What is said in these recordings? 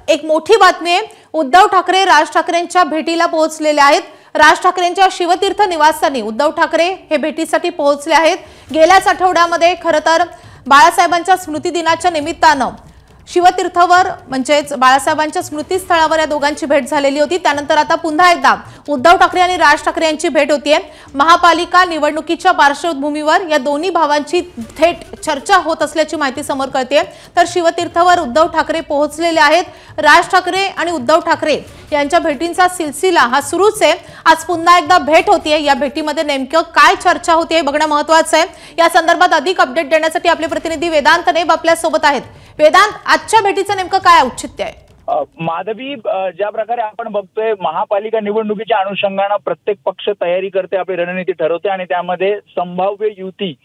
एक मोठी बातमी आहे। उद्धव ठाकरे राज ठाकरेंच्या भेटीला पोहोचलेले आहेत। राज ठाकरेंच्या शिवतीर्थ निवासस्थानी उद्धव ठाकरे हे भेटीसाठी पोहोचले आहेत। गेल्याच आठवड्यामध्ये खरं तर बाळासाहेबांच्या स्मृती दिनाच्या निमित्तानं शिवतीर्थवर म्हणजेच बाळासाहेबांच्या स्मृतीस्थळावर या दोघांची भेट झालेली होती। त्यानंतर आता पुन्हा एकदा उद्धव ठाकरे आणि राज ठाकरे यांची भेट होतीये। महापालिका निवडणुकीच्या पार्श्वभूमीवर या दोन्ही भावांची थेट चर्चा होत असल्याची माहिती समोर कळते। तर शिवतीर्थवर उद्धव ठाकरे पोहोचलेले आहेत। राज ठाकरे आणि उद्धव ठाकरे यांच्या भेटींचा सिलसिला हा सुरूच आहे। आज पुन्हा एकदा भेट होतीये। या भेटीमध्ये नेमकं काय चर्चा होतीये बघणं महत्त्वाचं आहे। या संदर्भात अधिक अपडेट देण्यासाठी आपले प्रतिनिधी वेदांत नेब आपल्या सोबत आहेत। वेदांत, आजच्या भेटीचं नेमकं काय औचित्य आहे? माधवी, ज्या प्रकारे आपण बघतोय महापालिका निवडणुकीच्या अनुषंगाने प्रत्येक पक्ष तयारी करते, आपली रणनीती ठरवते आणि त्यामध्ये संभाव्य युती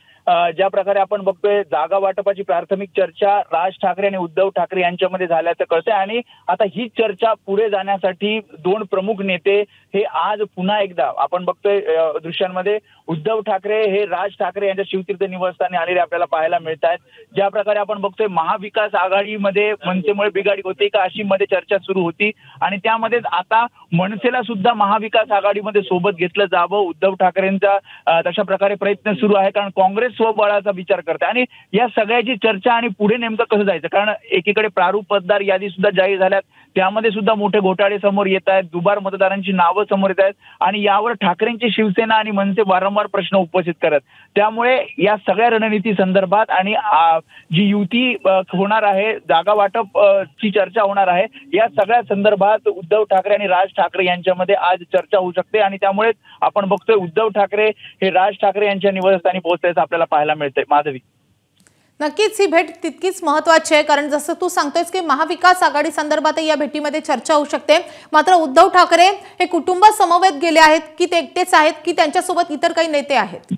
ज्या प्रकारे आपण बघतोय जागा वाटपाची प्राथमिक चर्चा राज ठाकरे आणि उद्धव ठाकरे यांच्यामध्ये झाल्याचं कळतंय। आणि आता ही चर्चा पुढे जाण्यासाठी दोन प्रमुख नेते हे आज पुन्हा एकदा आपण बघतोय दृश्यांमध्ये उद्धव ठाकरे हे राज ठाकरे यांच्या शिवतीर्थ निवासस्थानी आलेले आपल्याला पाहायला मिळत आहेत। ज्या प्रकारे आपण बघतोय महाविकास आघाडीमध्ये मनसेमुळे बिघाडी होते का अशी मध्ये चर्चा सुरू होती आणि त्यामध्ये आता मनसेला सुद्धा महाविकास आघाडीमध्ये सोबत घेतलं जावं उद्धव ठाकरेंचा तशा प्रकारे प्रयत्न सुरू आहे, कारण काँग्रेस स्वबळाचा विचार करते आणि या सगळ्याची चर्चा आणि पुढे नेमकं कसं जायचं, कारण एकीकडे प्रारूप मतदार यादी सुद्धा जाहीर झाल्यात, त्यामध्ये सुद्धा मोठे घोटाळे समोर येत आहेत, दुबार मतदारांची नावं समोर येत आहेत आणि यावर ठाकरेंची शिवसेना आणि मनसे वारंवार प्रश्न उपस्थित करत। त्यामुळे या सगळ्या रणनीती संदर्भात आणि जी युती होणार आहे, जागा वाटप ची चर्चा होणार आहे, या सगळ्या संदर्भात उद्धव ठाकरे आणि राज ठाकरे यांच्यामध्ये आज चर्चा होऊ शकते आणि त्यामुळे आपण बघतोय उद्धव ठाकरे हे राज ठाकरे यांच्या निवासस्थानी पोहोचल्याचं आपल्याला पाहायला मिळतंय। माधवी, नक्कीच ही भेट तितकीच महत्त्वाची आहे, कारण जसं तू सांगतोयस की महाविकास आघाडी संदर्भात या भेटीमध्ये चर्चा होऊ शकते। मात्र उद्धव ठाकरे हे कुटुंब समवेत गेले आहेत की ते एकटेच आहेत की त्यांच्यासोबत इतर काही नेते आहेत?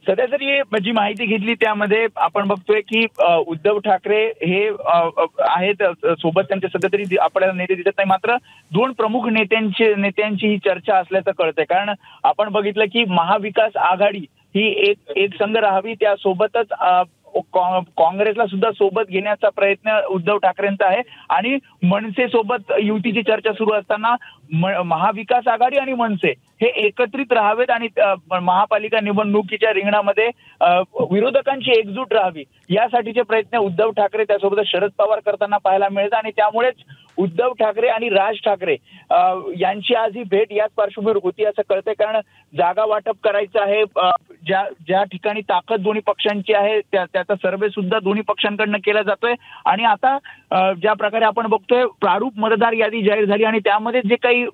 सध्या जरी जी माहिती घेतली त्यामध्ये आपण बघतोय की उद्धव ठाकरे हे आहेत सोबत, त्यांच्या सध्या तरी आपल्याला नेते दिसत नाही, मात्र दोन प्रमुख नेत्यांची ही चर्चा असल्याचं कळतंय। कारण आपण बघितलं की महाविकास आघाडी ही एक संघ राहावी, त्यासोबतच काँग्रेसला सुद्धा सोबत घेण्याचा प्रयत्न उद्धव ठाकरेंचा आहे आणि मनसे सोबत युतीची चर्चा सुरू असताना महाविकास आघाडी आणि मनसे हे एकत्रित राहावेत आणि महापालिका निवडणुकीच्या रिंगणामध्ये विरोधकांची एकजूट राहावी यासाठीचे प्रयत्न उद्धव ठाकरे त्यासोबत शरद पवार करताना पाहायला मिळतात आणि त्यामुळेच उद्धव ठाकरे आणि राज ठाकरे यांची आज ही भेट याच पार्श्वभूमीवर होती असं कळतंय। कारण जागा वाटप करायचं आहे, ज्या ठिकाणी ताकद दोन्ही पक्षांची आहे त्याचा सर्वे सुद्धा दोन्ही पक्षांकडनं केला जातोय आणि आता ज्या प्रकारे आपण बघतोय प्रारूप मतदार यादी जाहीर झाली आणि त्यामध्ये जे काही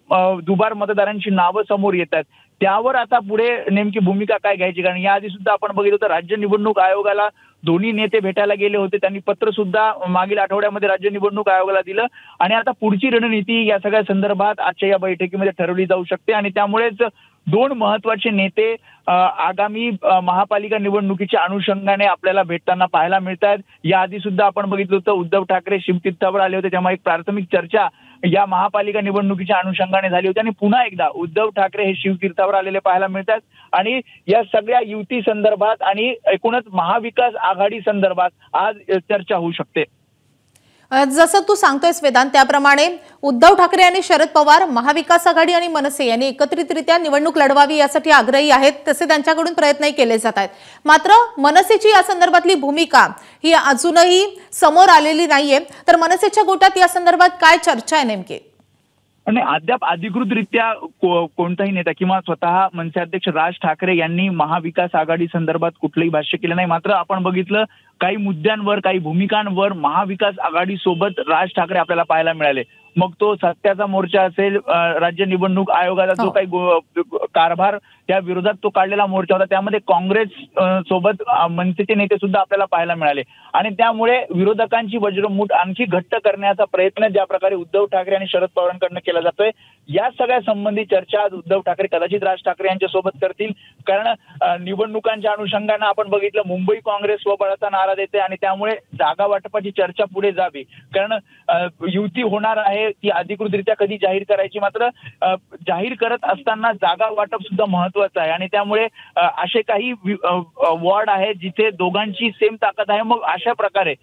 दुबार मतदारांची नावं समोर येतात त्यावर आता पुढे नेमकी भूमिका काय घ्यायची, कारण याआधी सुद्धा आपण बघितलं होतं राज्य निवडणूक आयोगाला दोन्ही नेते भेटायला गेले होते, त्यांनी पत्र सुद्धा मागील आठवड्यामध्ये राज्य निवडणूक आयोगाला दिलं आणि आता पुढची रणनीती या सगळ्या संदर्भात आजच्या या बैठकीमध्ये ठरवली जाऊ शकते आणि त्यामुळेच दोन महत्वाचे नेते आगामी महापालिका निवडणुकीच्या अनुषंगाने आपल्याला भेटताना पाहायला मिळतात। याआधी सुद्धा आपण बघितलं होतं उद्धव ठाकरे शिवतीर्थावर आले होते, तेव्हा एक प्राथमिक चर्चा या महापालिका निवडणुकीच्या अनुषंगाने झाली होती आणि पुन्हा एकदा उद्धव ठाकरे हे शिवतीर्थावर आलेले पाहायला मिळतात आणि या सगळ्या युती संदर्भात आणि एकूणच महाविकास आघाडी संदर्भात आज चर्चा होऊ शकते। जसं तू सांगतोयस वेदांत, त्याप्रमाणे उद्धव ठाकरे आणि शरद पवार महाविकास आघाडी आणि मनसे यांनी एकत्रितरित्या निवडणूक लढवावी यासाठी आग्रही आहेत, तसे त्यांच्याकडून प्रयत्नही केले जात आहेत। मात्र मनसेची या संदर्भातली भूमिका ही अजूनही समोर आलेली नाहीये, तर मनसेच्या गोटात या संदर्भात काय चर्चा आहे नेमकी? आणि अद्याप अधिकृतरित्या कोणताही नेता किंवा स्वतः मनसे अध्यक्ष राज ठाकरे यांनी महाविकास आघाडी संदर्भात कुठलंही भाष्य केलं नाही, मात्र आपण बघितलं काही मुद्द्यांवर काही भूमिकांवर महाविकास आघाडी सोबत राज ठाकरे आपल्याला पाहायला मिळाले। मग तो सत्याचा मोर्चा असेल, राज्य निवडणूक आयोगाचा जो काही कारभार त्या विरोधात तो काढलेला मोर्चा होता, त्यामध्ये काँग्रेस सोबत मनसेचे नेते सुद्धा आपल्याला पाहायला मिळाले आणि त्यामुळे विरोधकांची वज्रमूठ आणखी घट्ट करण्याचा प्रयत्न ज्या प्रकारे उद्धव ठाकरे आणि शरद पवारांकडून केला जातोय या सगळ्या संबंधी चर्चा आज उद्धव ठाकरे कदाचित राज ठाकरे यांच्या सोबत करतील. कारण निवडणुकांच्या अनुषंगानं आपण बघितलं मुंबई काँग्रेस स्वबळाचा नारा देते आणि त्यामुळे जागा वाटपाची चर्चा पुढे जावी. कारण युती होणार आहे ती अधिकृतरित्या कधी जाहीर करायची, मात्र जाहीर करत असताना जागा वाटप सुद्धा महत्वाचं आहे आणि त्यामुळे असे काही वॉर्ड आहेत जिथे दोघांची सेम ताकद आहे. मग अशा प्रकारे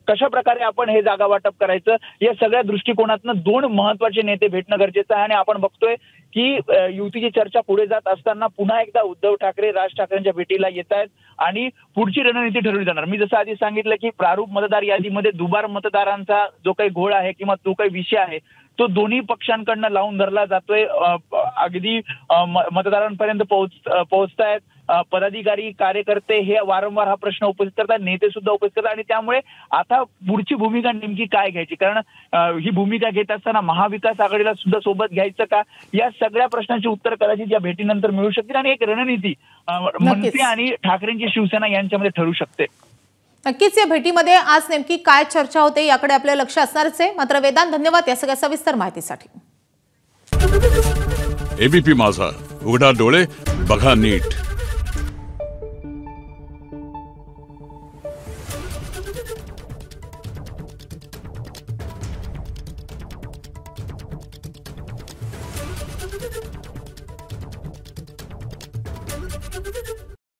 कशा प्रकारे आपण हे जागा वाटप करायचं या सगळ्या दृष्टिकोनातून दोन महत्वाचे नेते भेटणं गरजेचं आहे. आणि आपण बघतोय की युतीची चर्चा पुढे जात असताना पुन्हा एकदा उद्धव ठाकरे राज ठाकरेंच्या भेटीला येत आहेत आणि पुढची रणनीती ठरवली जाणार. मी जसं आधी सांगितलं की प्रारूप मतदार यादीमध्ये दुबार मतदारांचा जो काही घोळ आहे किंवा जो काही विषय आहे तो दोन्ही पक्षांकडनं लावून धरला जातोय. अगदी मतदारांपर्यंत पोहोचतायत. पदाधिकारी कार्यकर्ते हे वारंवार हा प्रश्न उपस्थित करतात, नेते सुद्धा उपस्थित करतात आणि त्यामुळे आता पुढची भूमिका नेमकी काय घ्यायची. कारण ही भूमिका घेत असताना महाविकास आघाडीला सुद्धा सोबत घ्यायचं का, या सगळ्या प्रश्नांची उत्तर कदाचित या भेटीनंतर मिळू शकतील आणि एक रणनीती मनसे आणि ठाकरेंची शिवसेना यांच्यामध्ये ठरू शकते. नक्कीच या भेटीमध्ये आज नेमकी काय चर्चा होते याकडे आपलं लक्ष असणारच आहे. मात्र वेदांत, धन्यवाद या सगळ्या सविस्तर माहितीसाठी. एबीपी माझा, उघडा डोळे बघा नीट.